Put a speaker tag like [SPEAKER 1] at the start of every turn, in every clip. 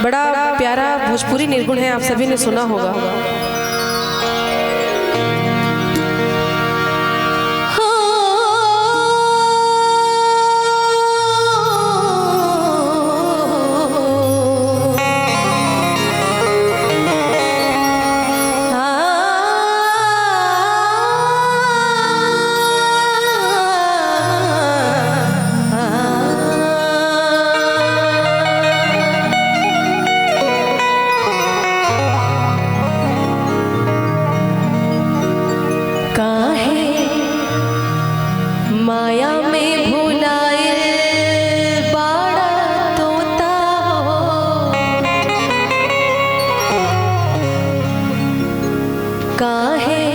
[SPEAKER 1] बड़ा प्यारा भोजपुरी निर्गुण है, आप सभी ने सुना होगा। माया में भुलाए बाड़ा तोता हो, काहे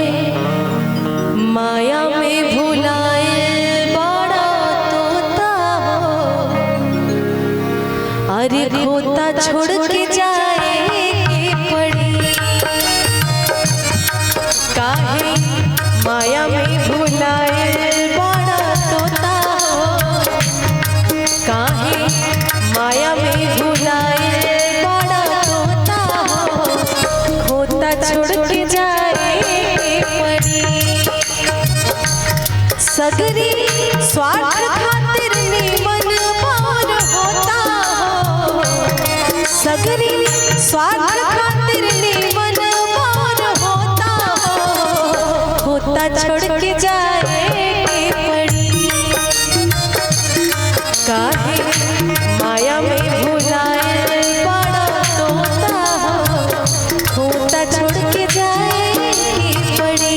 [SPEAKER 1] माया में भुलाए बाड़ा तोता हो। अरे खोता छोड़ के जाए पड़ी, काहे माया में भुलाए माया में भुलाए बड़ा तोता हो, खोता छोड़ के जाए पड़ी। सगरी स्वार्थ खातिर निमन पार होता हो, सगरी स्वार्थ खातिर निमन पार होता हो, खोता छोड़ के जाए पड़ी। काहे माया में भुलाए बड़ा तोता हो, खोता छोड़ के जाए पड़ी।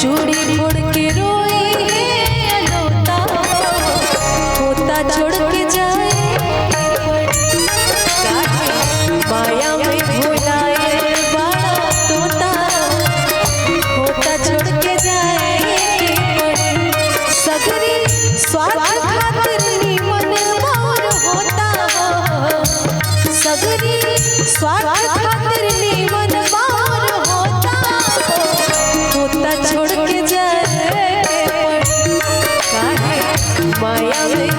[SPEAKER 1] चूड़ी फोड़ के रोई है अलोता, होता छोड़ के जाए माया में भुलाए बड़ा तोता, होता छोड़ के जाए सगरी स्वार्थ खातिर निमन मोर होता, सगरी स्वार्थ खातिर निमन मोर होता, होता छोड़ के जाए काहे माया में